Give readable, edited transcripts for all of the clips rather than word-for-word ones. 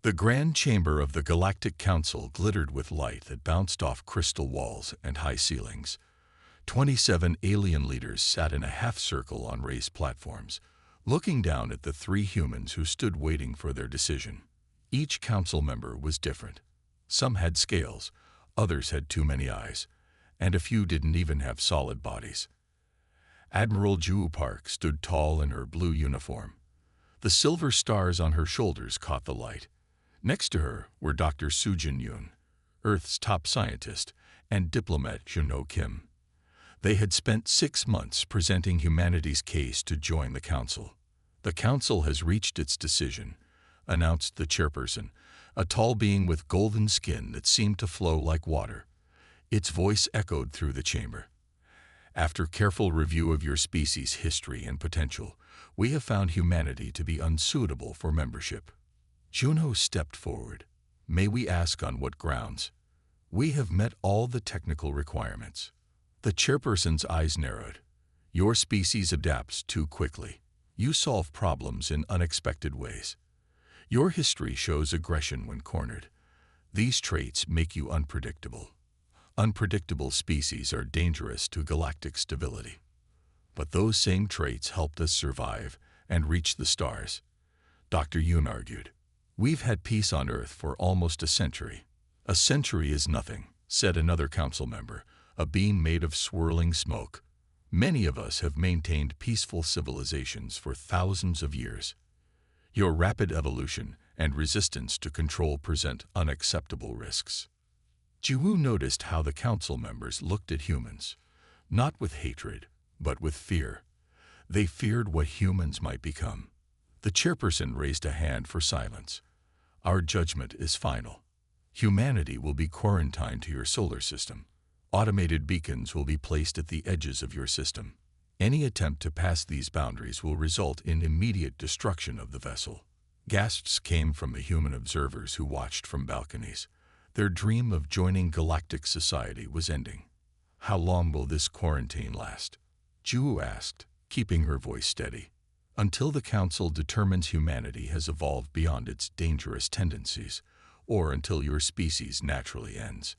The grand chamber of the Galactic Council glittered with light that bounced off crystal walls and high ceilings. 27 alien leaders sat in a half-circle on raised platforms, looking down at the 3 humans who stood waiting for their decision. Each council member was different. Some had scales, others had too many eyes, and a few didn't even have solid bodies. Admiral Ju Park stood tall in her blue uniform. The silver stars on her shoulders caught the light. Next to her were Dr. Sujin Yoon, Earth's top scientist, and diplomat Junho Kim. They had spent 6 months presenting humanity's case to join the Council. "The Council has reached its decision," announced the chairperson, a tall being with golden skin that seemed to flow like water. Its voice echoed through the chamber. "After careful review of your species' history and potential, we have found humanity to be unsuitable for membership." Junho stepped forward. "May we ask on what grounds?" "We have met all the technical requirements." The chairperson's eyes narrowed. "Your species adapts too quickly. You solve problems in unexpected ways. Your history shows aggression when cornered. These traits make you unpredictable. Unpredictable species are dangerous to galactic stability. But those same traits helped us survive and reach the stars." Dr. Yoon argued. "We've had peace on Earth for almost a century." "A century is nothing," said another council member, a beam made of swirling smoke. "Many of us have maintained peaceful civilizations for thousands of years. Your rapid evolution and resistance to control present unacceptable risks." Jiwoo noticed how the council members looked at humans, not with hatred, but with fear. They feared what humans might become. The chairperson raised a hand for silence. "Our judgment is final. Humanity will be quarantined to your solar system. Automated beacons will be placed at the edges of your system. Any attempt to pass these boundaries will result in immediate destruction of the vessel." Gasps came from the human observers who watched from balconies. Their dream of joining galactic society was ending. "How long will this quarantine last?" Ju asked, keeping her voice steady. "Until the Council determines humanity has evolved beyond its dangerous tendencies, or until your species naturally ends."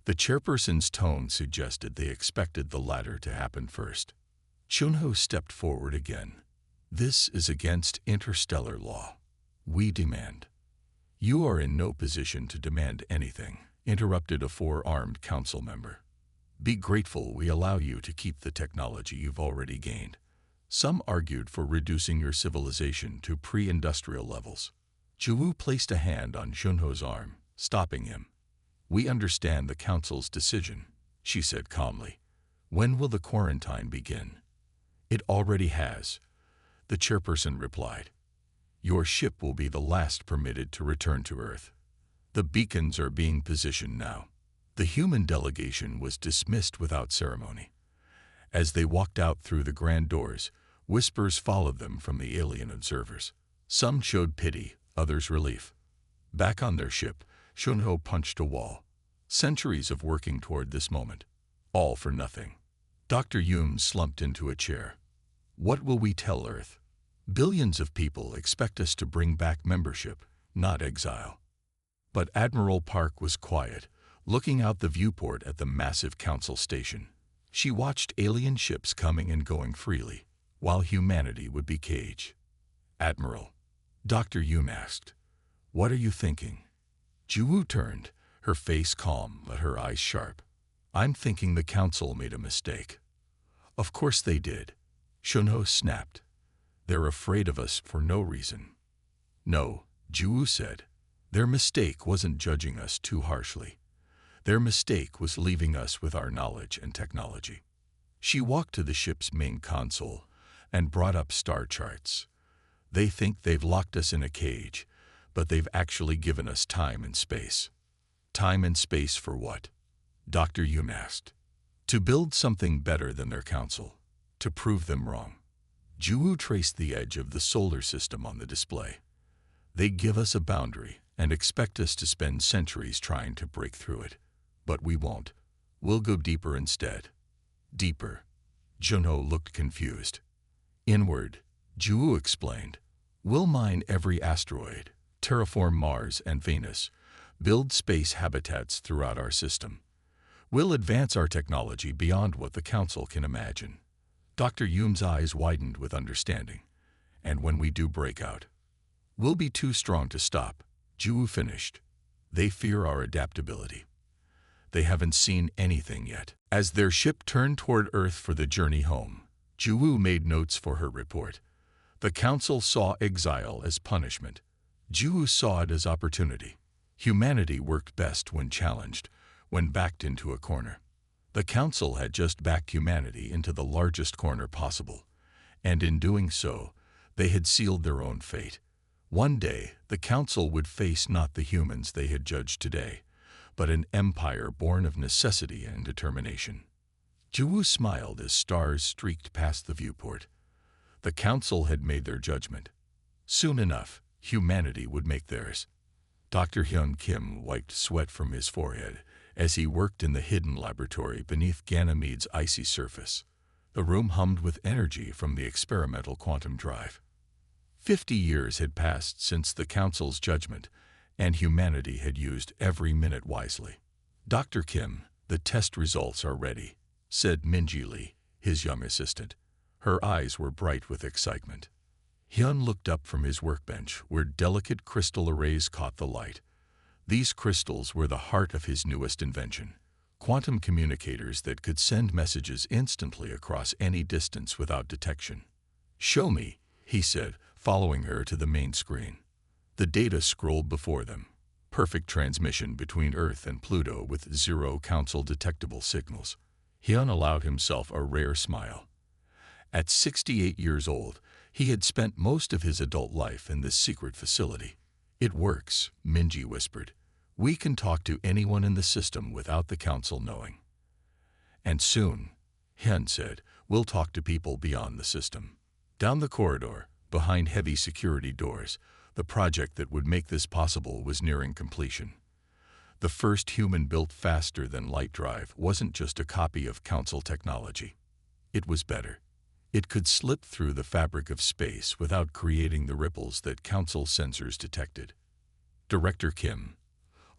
The chairperson's tone suggested they expected the latter to happen first. Junho stepped forward again. "This is against interstellar law. We demand—" "You are in no position to demand anything," interrupted a 4-armed council member. "Be grateful we allow you to keep the technology you've already gained." Some argued for reducing your civilization to pre-industrial levels. Jiwoo placed a hand on Junho's arm, stopping him. "We understand the Council's decision," she said calmly. "When will the quarantine begin?" "It already has," the chairperson replied. "Your ship will be the last permitted to return to Earth. The beacons are being positioned now." The human delegation was dismissed without ceremony. As they walked out through the grand doors, whispers followed them from the alien observers. Some showed pity, others relief. Back on their ship, Junho punched a wall. Centuries of working toward this moment. All for nothing. Dr. Yoon slumped into a chair. "What will we tell Earth? Billions of people expect us to bring back membership, not exile." But Admiral Park was quiet, looking out the viewport at the massive council station. She watched alien ships coming and going freely, while humanity would be caged. "Admiral," Dr. Yoon asked, "what are you thinking?" Jiwoo turned, her face calm but her eyes sharp. "I'm thinking the council made a mistake." "Of course they did," Junho snapped. "They're afraid of us for no reason." "No," Jiwoo said. "Their mistake wasn't judging us too harshly. Their mistake was leaving us with our knowledge and technology." She walked to the ship's main console and brought up star charts. "They think they've locked us in a cage, but they've actually given us time and space." "Time and space for what?" Dr. Yoon asked. "To build something better than their council. To prove them wrong." Jiwoo traced the edge of the solar system on the display. "They give us a boundary and expect us to spend centuries trying to break through it. But we won't. We'll go deeper instead." "Deeper?" Junho looked confused. "Inward," Jiwoo explained. "We'll mine every asteroid, terraform Mars and Venus, build space habitats throughout our system. We'll advance our technology beyond what the Council can imagine." Dr. Hume's eyes widened with understanding. "And when we do break out, we'll be too strong to stop," Jiwoo finished. "They fear our adaptability. They haven't seen anything yet." As their ship turned toward Earth for the journey home, Jiwoo made notes for her report. The Council saw exile as punishment. Jiwoo saw it as opportunity. Humanity worked best when challenged, when backed into a corner. The Council had just backed humanity into the largest corner possible, and in doing so, they had sealed their own fate. One day, the Council would face not the humans they had judged today, but an empire born of necessity and determination. Jiwoo smiled as stars streaked past the viewport. The Council had made their judgment. Soon enough, humanity would make theirs. Dr. Hyun Kim wiped sweat from his forehead as he worked in the hidden laboratory beneath Ganymede's icy surface. The room hummed with energy from the experimental quantum drive. 50 years had passed since the Council's judgment, and humanity had used every minute wisely. "Dr. Kim, the test results are ready," said Minji Lee, his young assistant. Her eyes were bright with excitement. Hyun looked up from his workbench, where delicate crystal arrays caught the light. These crystals were the heart of his newest invention, quantum communicators that could send messages instantly across any distance without detection. "Show me," he said, following her to the main screen. The data scrolled before them. Perfect transmission between Earth and Pluto with 0 Council-detectable signals. Hyun allowed himself a rare smile. At 68 years old, he had spent most of his adult life in this secret facility. "It works," Minji whispered. "We can talk to anyone in the system without the Council knowing." "And soon," Hyun said, "we'll talk to people beyond the system." Down the corridor, behind heavy security doors, the project that would make this possible was nearing completion. The first human-built faster-than-light drive wasn't just a copy of Council technology. It was better. It could slip through the fabric of space without creating the ripples that Council sensors detected. "Director Kim,"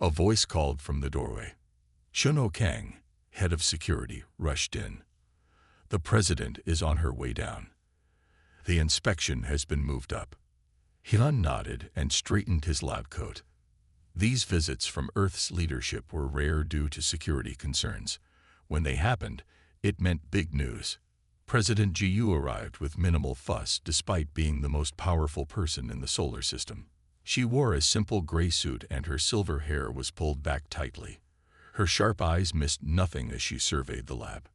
a voice called from the doorway. Shuno Kang, head of security, rushed in. "The President is on her way down. The inspection has been moved up." Hyun nodded and straightened his lab coat. These visits from Earth's leadership were rare due to security concerns. When they happened, it meant big news. President Jiwoo arrived with minimal fuss despite being the most powerful person in the solar system. She wore a simple gray suit and her silver hair was pulled back tightly. Her sharp eyes missed nothing as she surveyed the lab.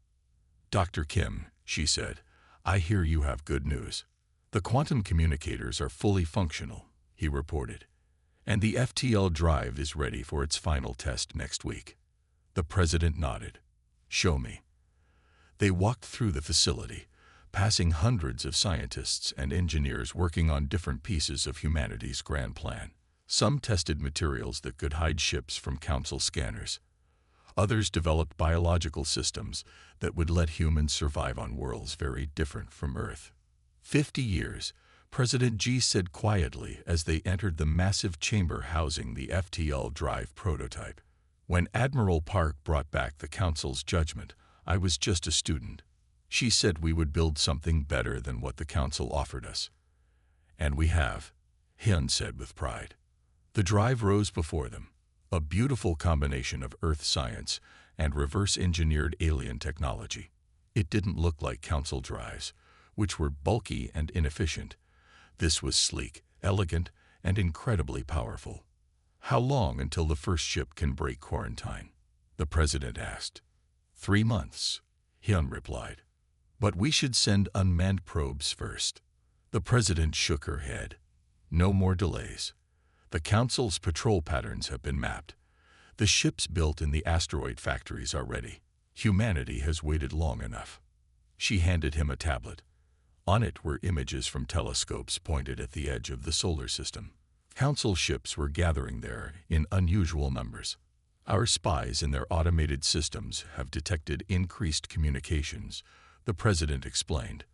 "Dr. Kim," she said, "I hear you have good news." "The quantum communicators are fully functional," he reported, "and the FTL drive is ready for its final test next week." The President nodded. "Show me." They walked through the facility, passing hundreds of scientists and engineers working on different pieces of humanity's grand plan. Some tested materials that could hide ships from Council scanners. Others developed biological systems that would let humans survive on worlds very different from Earth. 50 years, President Ji said quietly as they entered the massive chamber housing the FTL drive prototype. "When Admiral Park brought back the Council's judgment, I was just a student. She said we would build something better than what the Council offered us. And we have," Hyun said with pride. The drive rose before them, a beautiful combination of Earth science and reverse-engineered alien technology. It didn't look like Council drives, which were bulky and inefficient. This was sleek, elegant, and incredibly powerful. "How long until the first ship can break quarantine?" the President asked. 3 months, Hyun replied. "But we should send unmanned probes first." The President shook her head. "No more delays. The Council's patrol patterns have been mapped. The ships built in the asteroid factories are ready. Humanity has waited long enough." She handed him a tablet. On it were images from telescopes pointed at the edge of the solar system. Council ships were gathering there in unusual numbers. "Our spies in their automated systems have detected increased communications," the President explained.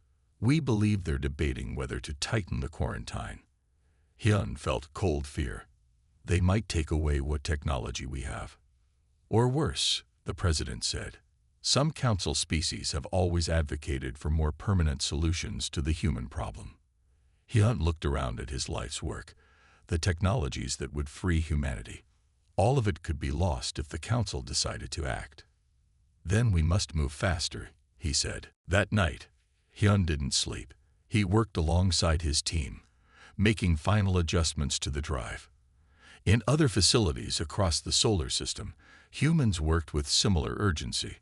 "We believe they're debating whether to tighten the quarantine." Hyun felt cold fear. They might take away what technology we have. Or worse, the president said. Some council species have always advocated for more permanent solutions to the human problem. Hyun looked around at his life's work, the technologies that would free humanity. All of it could be lost if the council decided to act. Then we must move faster, he said. That night, Hyun didn't sleep. He worked alongside his team, making final adjustments to the drive. In other facilities across the solar system, humans worked with similar urgency.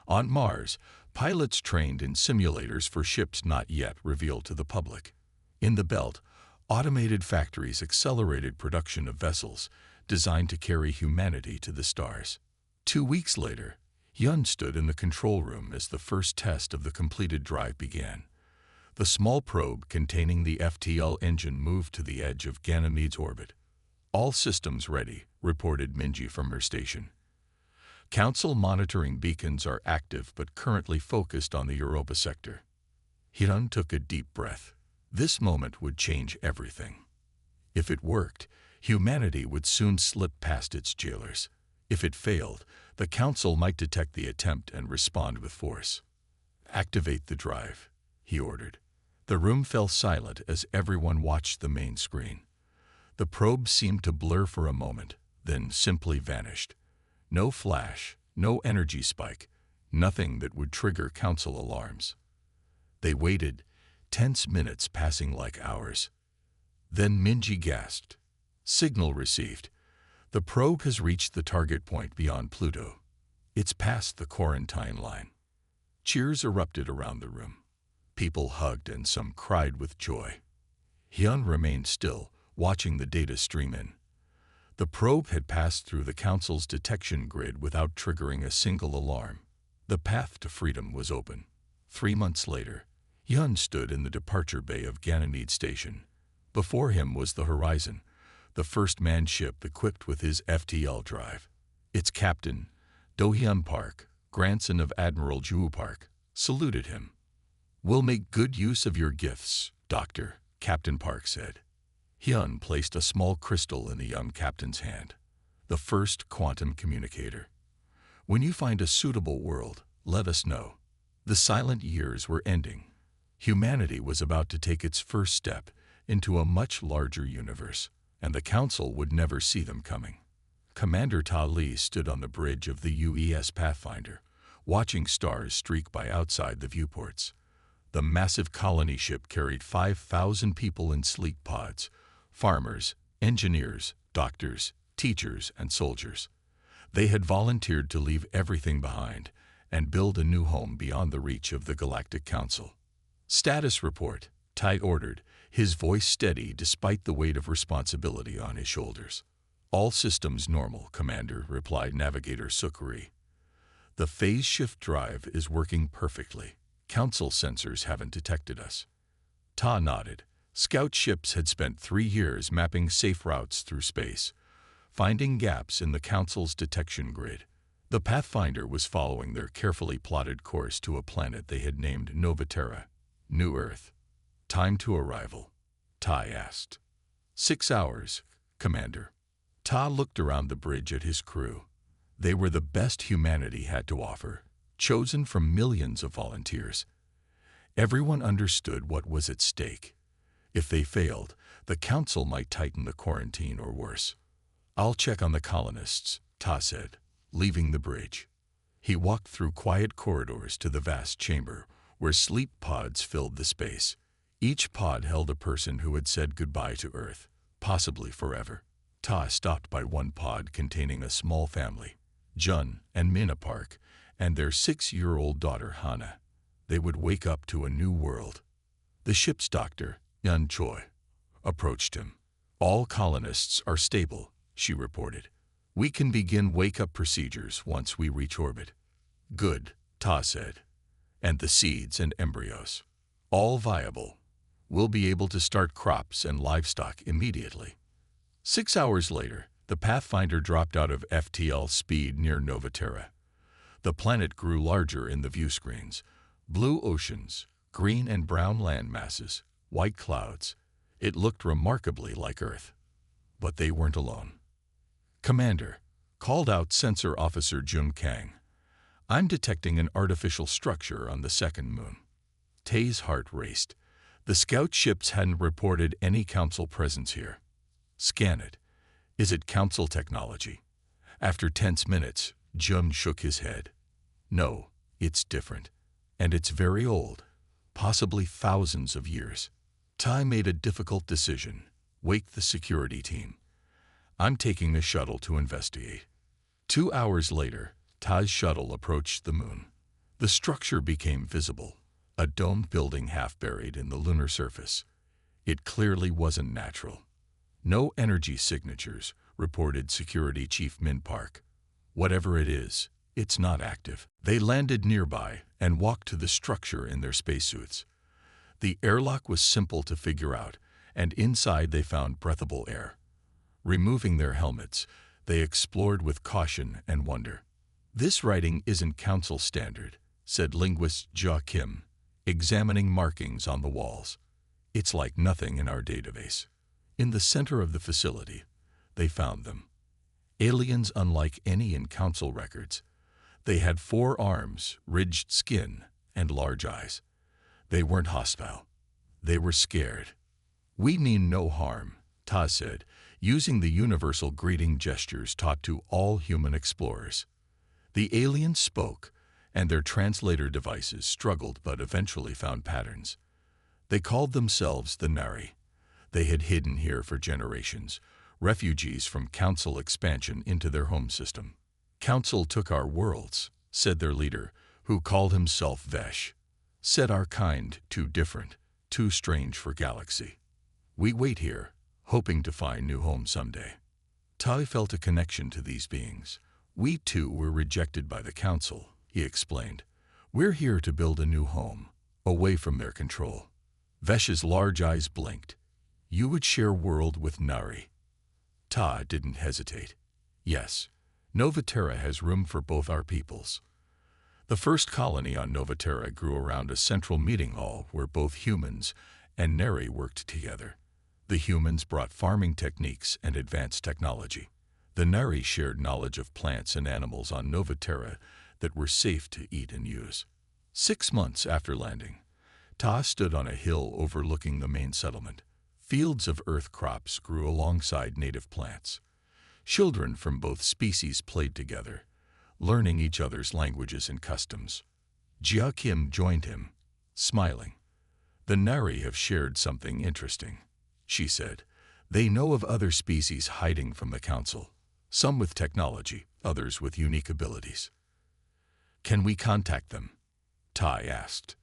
On Mars, pilots trained in simulators for ships not yet revealed to the public. In the belt, automated factories accelerated production of vessels designed to carry humanity to the stars. 2 weeks later, Hyun stood in the control room as the first test of the completed drive began. The small probe containing the FTL engine moved to the edge of Ganymede's orbit. All systems ready, reported Minji from her station. Council monitoring beacons are active but currently focused on the Europa sector. Hyun took a deep breath. This moment would change everything. If it worked, humanity would soon slip past its jailers. If it failed, the Council might detect the attempt and respond with force. Activate the drive, he ordered. The room fell silent as everyone watched the main screen. The probe seemed to blur for a moment, then simply vanished. No flash, no energy spike, nothing that would trigger Council alarms. They waited, tense minutes passing like hours. Then Minji gasped. Signal received. The probe has reached the target point beyond Pluto. It's past the quarantine line. Cheers erupted around the room. People hugged and some cried with joy. Hyun remained still, watching the data stream in. The probe had passed through the Council's detection grid without triggering a single alarm. The path to freedom was open. 3 months later, Hyun stood in the departure bay of Ganymede Station. Before him was the horizon, the first manned ship equipped with his FTL drive. Its captain, Do-hyun Park, grandson of Admiral Joo Park, saluted him. "We'll make good use of your gifts, Doctor," Captain Park said. Hyun placed a small crystal in the young captain's hand, the first quantum communicator. "When you find a suitable world, let us know." The silent years were ending. Humanity was about to take its first step into a much larger universe, and the Council would never see them coming. Commander Ta Li stood on the bridge of the UES Pathfinder, watching stars streak by outside the viewports. The massive colony ship carried 5,000 people in sleek pods, farmers, engineers, doctors, teachers, and soldiers. They had volunteered to leave everything behind and build a new home beyond the reach of the Galactic Council. "Status report," Tai ordered, his voice steady despite the weight of responsibility on his shoulders. "All systems normal, Commander," replied Navigator Sukuri. "The phase shift drive is working perfectly. Council sensors haven't detected us." Ta nodded. Scout ships had spent 3 years mapping safe routes through space, finding gaps in the Council's detection grid. The Pathfinder was following their carefully plotted course to a planet they had named Novaterra, New Earth. "Time to arrival?" Tai asked. 6 hours, Commander." Ta looked around the bridge at his crew. They were the best humanity had to offer, chosen from millions of volunteers. Everyone understood what was at stake. If they failed, the Council might tighten the quarantine or worse. "I'll check on the colonists," Ta said, leaving the bridge. He walked through quiet corridors to the vast chamber, where sleep pods filled the space. Each pod held a person who had said goodbye to Earth, possibly forever. Ta stopped by one pod containing a small family, Jun and Mina Park, and their 6-year-old daughter Hana. They would wake up to a new world. The ship's doctor, Yun Choi, approached him. "All colonists are stable," she reported. "We can begin wake-up procedures once we reach orbit." "Good," Ta said. "And the seeds and embryos?" "All viable. We'll be able to start crops and livestock immediately." 6 hours later, the Pathfinder dropped out of FTL speed near Novaterra. The planet grew larger in the view screens. Blue oceans, green and brown land masses, white clouds. It looked remarkably like Earth. But they weren't alone. "Commander," called out Sensor Officer Jun Kang, "I'm detecting an artificial structure on the second moon." Tay's heart raced. The scout ships hadn't reported any Council presence here. "Scan it. Is it Council technology?" After tense minutes, Jun shook his head. "No, it's different. And it's very old. Possibly thousands of years." Tay made a difficult decision. Wake the security team. "I'm taking a shuttle to investigate." 2 hours later, Tay's shuttle approached the moon. The structure became visible, a domed building half buried in the lunar surface. It clearly wasn't natural. "No energy signatures," reported Security Chief Min Park. "Whatever it is, it's not active." They landed nearby and walked to the structure in their spacesuits. The airlock was simple to figure out, and inside they found breathable air. Removing their helmets, they explored with caution and wonder. "This writing isn't Council standard," said linguist Jia Kim, examining markings on the walls. "It's like nothing in our database." In the center of the facility, they found them. Aliens unlike any in Council records. They had 4 arms, ridged skin, and large eyes. They weren't hostile. They were scared. "We mean no harm," Ta said, using the universal greeting gestures taught to all human explorers. The aliens spoke, and their translator devices struggled but eventually found patterns. They called themselves the Nari. They had hidden here for generations, refugees from Council expansion into their home system. "Council took our worlds," said their leader, who called himself Vesh. "Said our kind too different, too strange for galaxy. We wait here, hoping to find new home someday." Tai felt a connection to these beings. "We too were rejected by the Council," he explained. "We're here to build a new home, away from their control." Vesh's large eyes blinked. "You would share world with Nari?" Ta didn't hesitate. "Yes, Novaterra has room for both our peoples." The first colony on Novaterra grew around a central meeting hall where both humans and Nari worked together. The humans brought farming techniques and advanced technology. The Nari shared knowledge of plants and animals on Novaterra that were safe to eat and use. 6 months after landing, Ta stood on a hill overlooking the main settlement. Fields of earth crops grew alongside native plants. Children from both species played together, learning each other's languages and customs. Jia Kim joined him, smiling. "The Nari have shared something interesting," she said. "They know of other species hiding from the Council, some with technology, others with unique abilities." "Can we contact them?" Tai asked.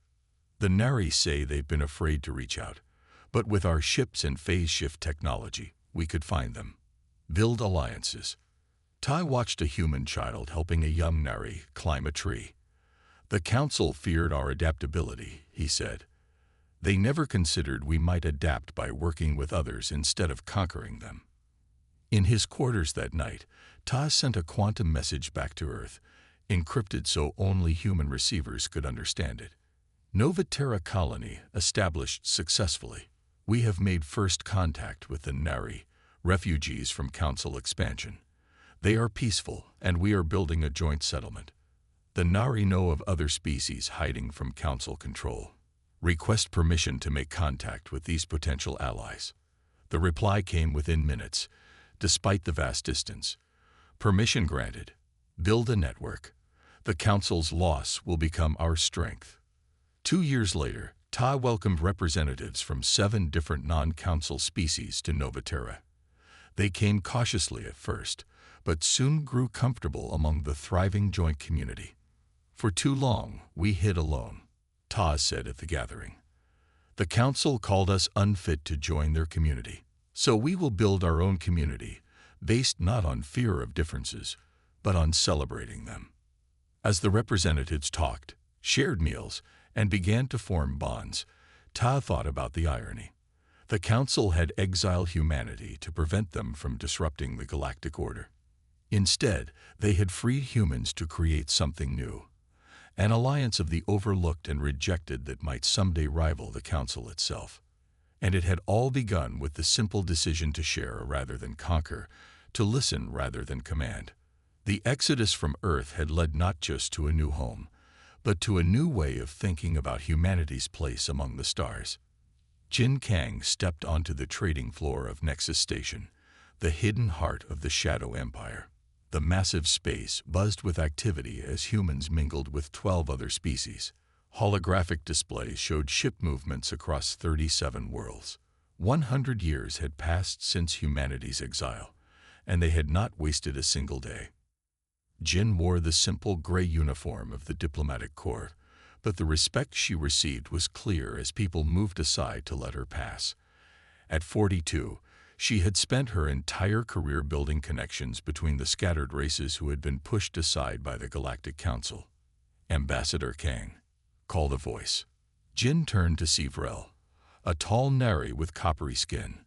"The Nari say they've been afraid to reach out, but with our ships and phase shift technology, we could find them. Build alliances." Tai watched a human child helping a young Nari climb a tree. "The Council feared our adaptability," he said. "They never considered we might adapt by working with others instead of conquering them." In his quarters that night, Ta sent a quantum message back to Earth, encrypted so only human receivers could understand it. "Novaterra colony established successfully. We have made first contact with the Nari, refugees from Council expansion. They are peaceful, and we are building a joint settlement. The Nari know of other species hiding from Council control. Request permission to make contact with these potential allies." The reply came within minutes, despite the vast distance. "Permission granted. Build a network. The Council's loss will become our strength." 2 years later, Ta welcomed representatives from 7 different non-Council species to Novaterra. They came cautiously at first, but soon grew comfortable among the thriving joint community. "For too long, we hid alone," Ta said at the gathering. "The Council called us unfit to join their community. So we will build our own community, based not on fear of differences, but on celebrating them." As the representatives talked, shared meals, and began to form bonds, Ta thought about the irony. The Council had exiled humanity to prevent them from disrupting the galactic order. Instead, they had freed humans to create something new, an alliance of the overlooked and rejected that might someday rival the Council itself. And it had all begun with the simple decision to share rather than conquer, to listen rather than command. The exodus from Earth had led not just to a new home, but to a new way of thinking about humanity's place among the stars. Jin Kang stepped onto the trading floor of Nexus Station, the hidden heart of the Shadow Empire. The massive space buzzed with activity as humans mingled with 12 other species. Holographic displays showed ship movements across 37 worlds. 100 years had passed since humanity's exile, and they had not wasted a single day. Jin wore the simple gray uniform of the diplomatic corps, but the respect she received was clear as people moved aside to let her pass. At 42, she had spent her entire career building connections between the scattered races who had been pushed aside by the Galactic Council. Ambassador Kang, called a voice. Jin turned to see Vrel, a tall Nari with coppery skin.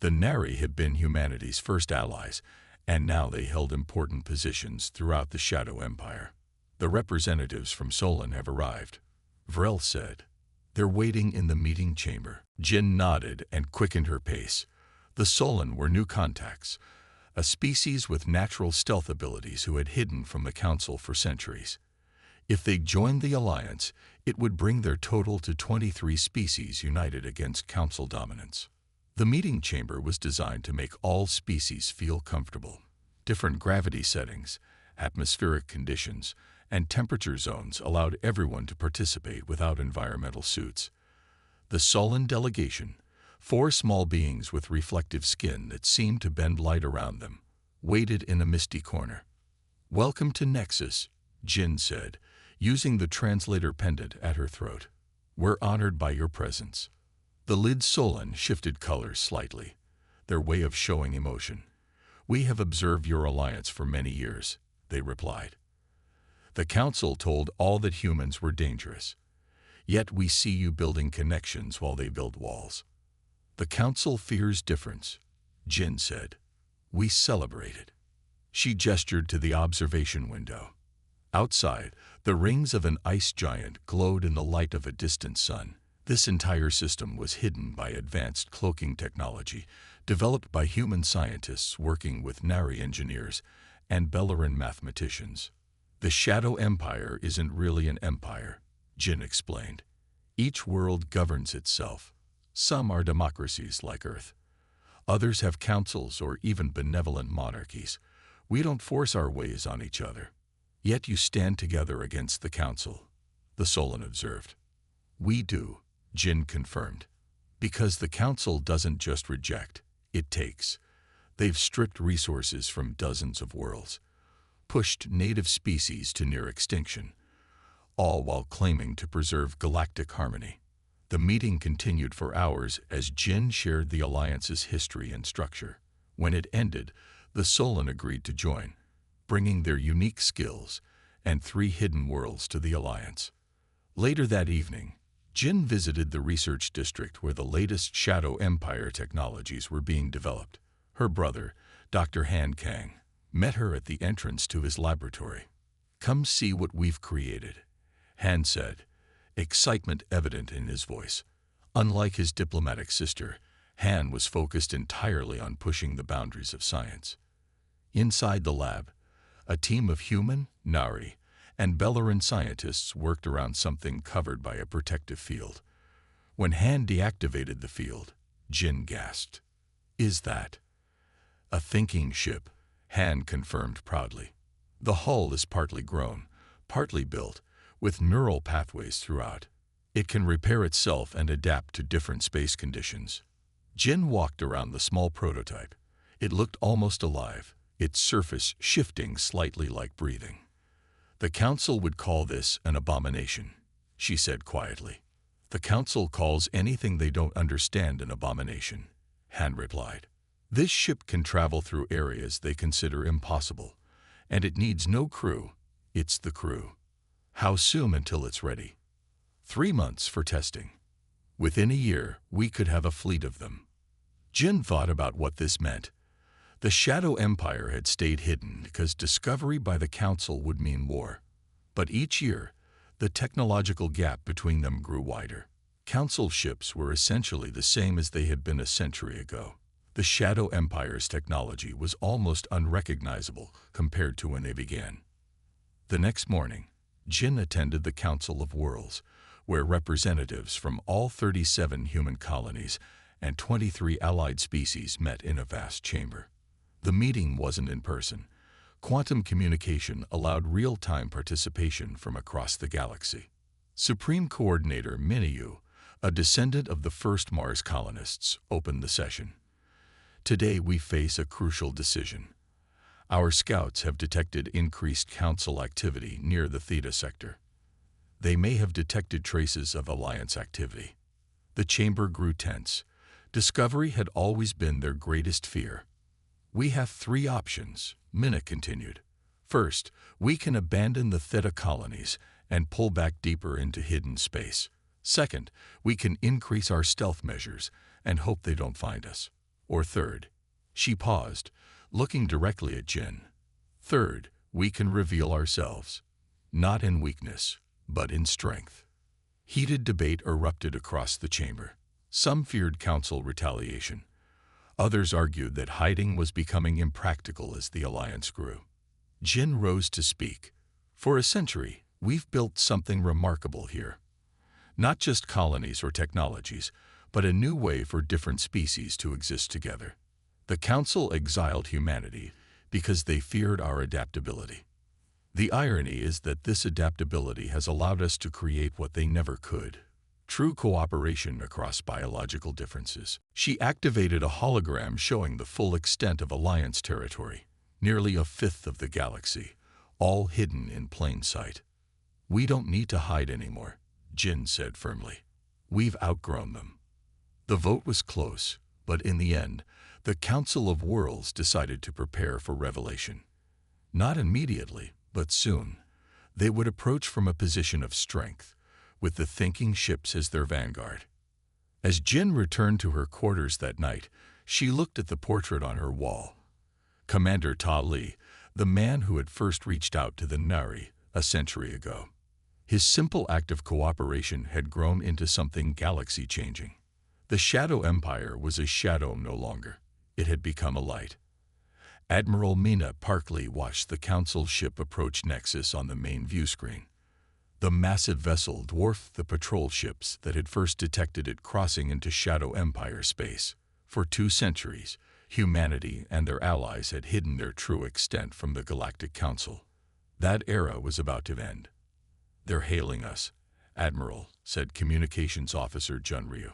The Nari had been humanity's first allies, and now they held important positions throughout the Shadow Empire. The representatives from Solon have arrived, Vrel said. They're waiting in the meeting chamber. Jin nodded and quickened her pace. The Solon were new contacts, a species with natural stealth abilities who had hidden from the Council for centuries. If they joined the alliance, it would bring their total to 23 species united against Council dominance. The meeting chamber was designed to make all species feel comfortable. Different gravity settings, atmospheric conditions, and temperature zones allowed everyone to participate without environmental suits. The Solon delegation, 4 small beings with reflective skin that seemed to bend light around them, waited in a misty corner. "Welcome to Nexus," Jin said, using the translator pendant at her throat. "We're honored by your presence." The lid Solon shifted colors slightly, their way of showing emotion. "We have observed your alliance for many years," they replied. "The Council told all that humans were dangerous. Yet we see you building connections while they build walls." "The Council fears difference," Jin said. "We celebrate it." She gestured to the observation window. Outside, the rings of an ice giant glowed in the light of a distant sun. This entire system was hidden by advanced cloaking technology, developed by human scientists working with Nari engineers and Belleran mathematicians. "The Shadow Empire isn't really an empire," Jin explained. "Each world governs itself. Some are democracies like Earth. Others have councils or even benevolent monarchies. We don't force our ways on each other. Yet you stand together against the Council," the Solon observed. "We do," Jin confirmed. "Because the Council doesn't just reject, it takes. They've stripped resources from dozens of worlds, pushed native species to near extinction, all while claiming to preserve galactic harmony." The meeting continued for hours as Jin shared the Alliance's history and structure. When it ended, the Solon agreed to join, bringing their unique skills and 3 hidden worlds to the Alliance. Later that evening, Jin visited the research district where the latest Shadow Empire technologies were being developed. Her brother, Dr. Han Kang, met her at the entrance to his laboratory. "Come see what we've created," Han said, excitement evident in his voice. Unlike his diplomatic sister, Han was focused entirely on pushing the boundaries of science. Inside the lab, a team of human, Nari, and Belleran scientists worked around something covered by a protective field. When Han deactivated the field, Jin gasped. "Is that?" "A thinking ship," Han confirmed proudly. "The hull is partly grown, partly built, with neural pathways throughout. It can repair itself and adapt to different space conditions." Jin walked around the small prototype. It looked almost alive, its surface shifting slightly like breathing. "The Council would call this an abomination," she said quietly. "The Council calls anything they don't understand an abomination," Han replied. "This ship can travel through areas they consider impossible, and it needs no crew. It's the crew. How soon until it's ready?" 3 months for testing. Within a year, we could have a fleet of them. Jin thought about what this meant. The Shadow Empire had stayed hidden because discovery by the Council would mean war. But each year, the technological gap between them grew wider. Council ships were essentially the same as they had been a century ago. The Shadow Empire's technology was almost unrecognizable compared to when they began. The next morning, Jin attended the Council of Worlds, where representatives from all 37 human colonies and 23 allied species met in a vast chamber. The meeting wasn't in person. Quantum communication allowed real-time participation from across the galaxy. Supreme Coordinator Minyu, a descendant of the first Mars colonists, opened the session. Today we face a crucial decision. Our scouts have detected increased Council activity near the Theta sector. They may have detected traces of Alliance activity. The chamber grew tense. Discovery had always been their greatest fear. We have 3 options, Minna continued. First, we can abandon the Theta colonies and pull back deeper into hidden space. Second, we can increase our stealth measures and hope they don't find us. Or third, she paused, looking directly at Jin. Third, we can reveal ourselves, not in weakness, but in strength. Heated debate erupted across the chamber. Some feared Council retaliation. Others argued that hiding was becoming impractical as the Alliance grew. Jin rose to speak. For a century, we've built something remarkable here. Not just colonies or technologies, but a new way for different species to exist together. The Council exiled humanity because they feared our adaptability. The irony is that this adaptability has allowed us to create what they never could: true cooperation across biological differences. She activated a hologram showing the full extent of Alliance territory, nearly a fifth of the galaxy, all hidden in plain sight. We don't need to hide anymore, Jin said firmly. We've outgrown them. The vote was close, but in the end, the Council of Worlds decided to prepare for revelation. Not immediately, but soon. They would approach from a position of strength, with the thinking ships as their vanguard. As Jin returned to her quarters that night, she looked at the portrait on her wall. Commander Ta Li, the man who had first reached out to the Nari a century ago. His simple act of cooperation had grown into something galaxy-changing. The Shadow Empire was a shadow no longer. It had become a light. Admiral Mina Parkley watched the Council ship approach Nexus on the main view screen. The massive vessel dwarfed the patrol ships that had first detected it crossing into Shadow Empire space. For 2 centuries, humanity and their allies had hidden their true extent from the Galactic Council. That era was about to end. "They're hailing us, Admiral," said Communications Officer Junryu.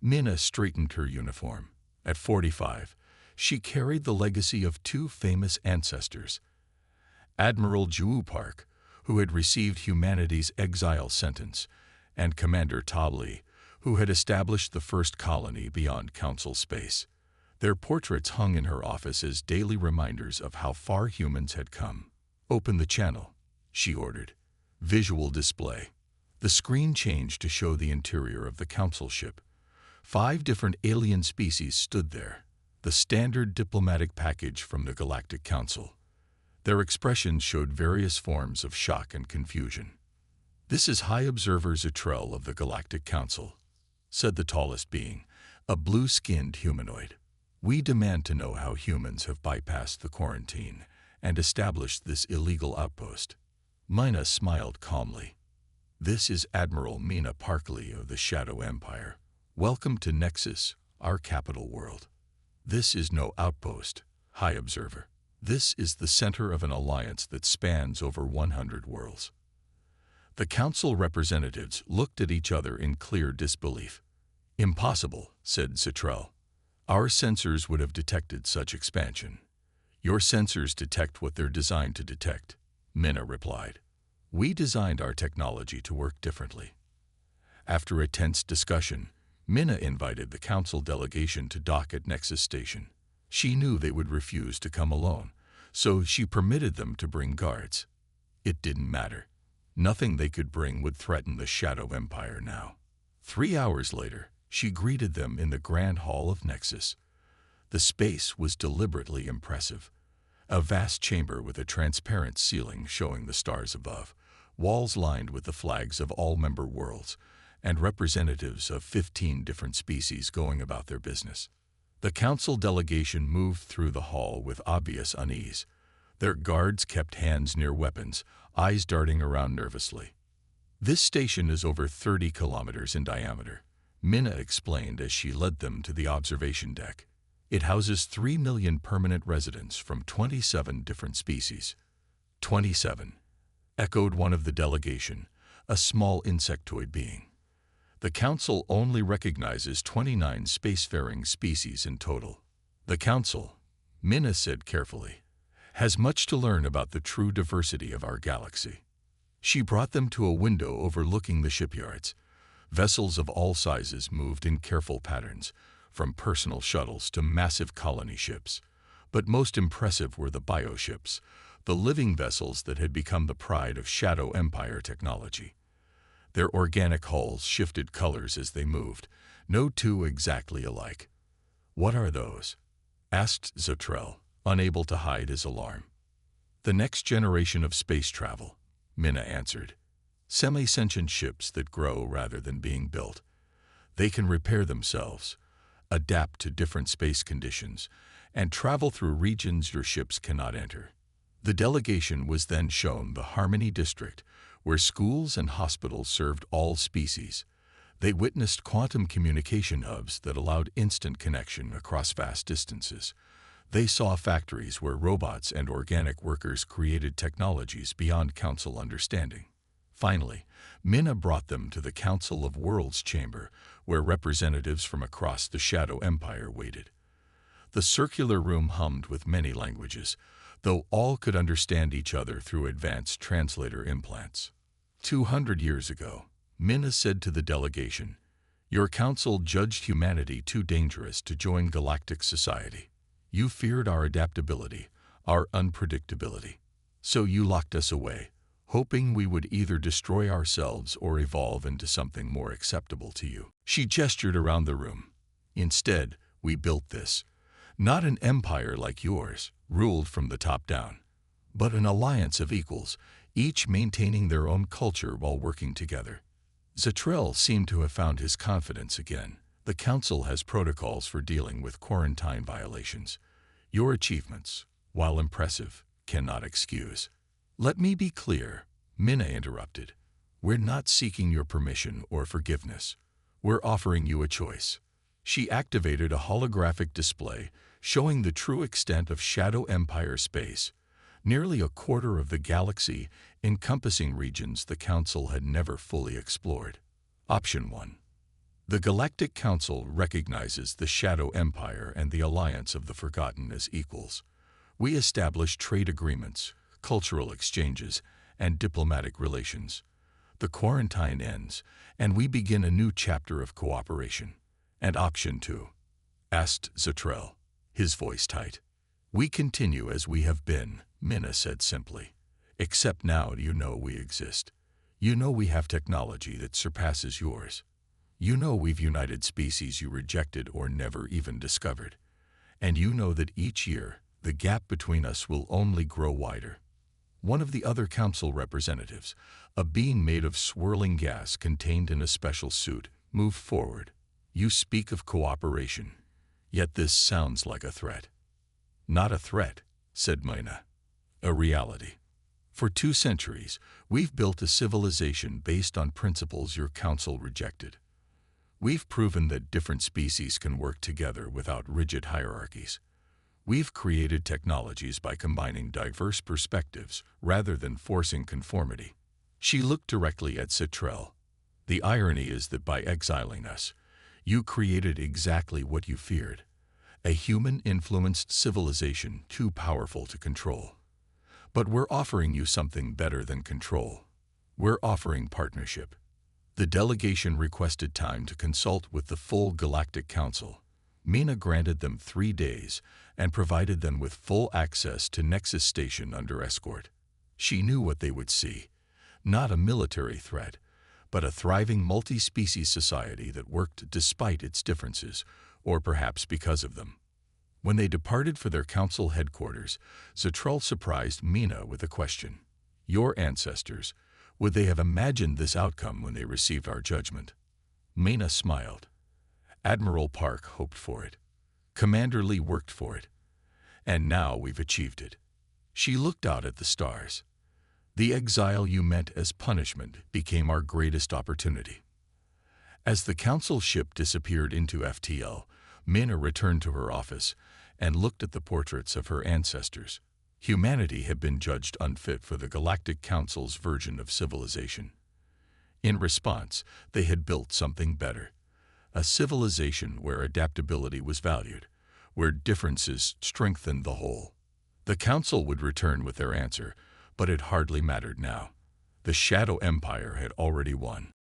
Mina straightened her uniform. At 45, she carried the legacy of 2 famous ancestors: Admiral Ju Park, who had received humanity's exile sentence, and Commander Ta Li, who had established the first colony beyond Council space. Their portraits hung in her office as daily reminders of how far humans had come. "Open the channel," she ordered. Visual display. The screen changed to show the interior of the Council ship. 5 different alien species stood there, the standard diplomatic package from the Galactic Council. Their expressions showed various forms of shock and confusion. "This is High Observer Zutrell of the Galactic Council," said the tallest being, a blue-skinned humanoid. "We demand to know how humans have bypassed the quarantine and established this illegal outpost." Mina smiled calmly. "This is Admiral Mina Parkley of the Shadow Empire. Welcome to Nexus, our capital world. This is no outpost, High Observer. This is the center of an alliance that spans over 100 worlds." The Council representatives looked at each other in clear disbelief. "Impossible," said Zutrell. "Our sensors would have detected such expansion." "Your sensors detect what they're designed to detect," Mina replied. "We designed our technology to work differently." After a tense discussion, Mina invited the Council delegation to dock at Nexus Station. She knew they would refuse to come alone, so she permitted them to bring guards. It didn't matter. Nothing they could bring would threaten the Shadow Empire now. 3 hours later, she greeted them in the Grand Hall of Nexus. The space was deliberately impressive. A vast chamber with a transparent ceiling showing the stars above, walls lined with the flags of all member worlds, and representatives of 15 different species going about their business. The council delegation moved through the hall with obvious unease. Their guards kept hands near weapons, eyes darting around nervously. "This station is over 30 kilometers in diameter," Minna explained as she led them to the observation deck. "It houses 3 million permanent residents from 27 different species." 27, echoed one of the delegation, a small insectoid being. "The Council only recognizes 29 spacefaring species in total." "The Council," Minna said carefully, "has much to learn about the true diversity of our galaxy." She brought them to a window overlooking the shipyards. Vessels of all sizes moved in careful patterns, from personal shuttles to massive colony ships. But most impressive were the bioships, the living vessels that had become the pride of Shadow Empire technology. Their organic hulls shifted colors as they moved, no two exactly alike. "What are those?" asked Zotrell, unable to hide his alarm. "The next generation of space travel," Minna answered. "Semi-sentient ships that grow rather than being built. They can repair themselves, adapt to different space conditions, and travel through regions your ships cannot enter." The delegation was then shown the Harmony District, where schools and hospitals served all species. They witnessed quantum communication hubs that allowed instant connection across vast distances. They saw factories where robots and organic workers created technologies beyond Council understanding. Finally, Minna brought them to the Council of Worlds chamber, where representatives from across the Shadow Empire waited. The circular room hummed with many languages, though all could understand each other through advanced translator implants. 200 years ago, Minna said to the delegation, "Your council judged humanity too dangerous to join galactic society. You feared our adaptability, our unpredictability. So you locked us away, hoping we would either destroy ourselves or evolve into something more acceptable to you." She gestured around the room. "Instead, we built this. Not an empire like yours, ruled from the top down, but an alliance of equals, each maintaining their own culture while working together." Zotrell seemed to have found his confidence again. "The Council has protocols for dealing with quarantine violations. Your achievements, while impressive, cannot excuse." "Let me be clear," Minna interrupted. "We're not seeking your permission or forgiveness. We're offering you a choice." She activated a holographic display showing the true extent of Shadow Empire space, nearly a quarter of the galaxy, encompassing regions the Council had never fully explored. Option 1. The Galactic Council recognizes the Shadow Empire and the Alliance of the Forgotten as equals. We establish trade agreements, cultural exchanges, and diplomatic relations. The quarantine ends, and we begin a new chapter of cooperation. And Option 2? Asked Zotrell, his voice tight. "We continue as we have been," Minna said simply. "Except now you know we exist. You know we have technology that surpasses yours. You know we've united species you rejected or never even discovered. And you know that each year, the gap between us will only grow wider." One of the other council representatives, a being made of swirling gas contained in a special suit, moved forward. "You speak of cooperation, yet this sounds like a threat." "Not a threat," said Minna. "A reality. For 2 centuries, we've built a civilization based on principles your council rejected. We've proven that different species can work together without rigid hierarchies. We've created technologies by combining diverse perspectives rather than forcing conformity." She looked directly at Zotrell. "The irony is that by exiling us, you created exactly what you feared, a human-influenced civilization too powerful to control. But we're offering you something better than control. We're offering partnership." The delegation requested time to consult with the full Galactic Council. Minna granted them 3 days and provided them with full access to Nexus Station under escort. She knew what they would see, not a military threat, but a thriving multi-species society that worked despite its differences, or perhaps because of them. When they departed for their council headquarters, Zotrell surprised Minna with a question. "Your ancestors, would they have imagined this outcome when they received our judgment?" Mena smiled. Admiral Park hoped for it. Commander Lee worked for it. And now we've achieved it. She looked out at the stars. The exile you meant as punishment became our greatest opportunity. As the council ship disappeared into FTL, Mena returned to her office and looked at the portraits of her ancestors. Humanity had been judged unfit for the Galactic Council's version of civilization. In response, they had built something better. A civilization where adaptability was valued, where differences strengthened the whole. The Council would return with their answer, but it hardly mattered now. The Shadow Empire had already won.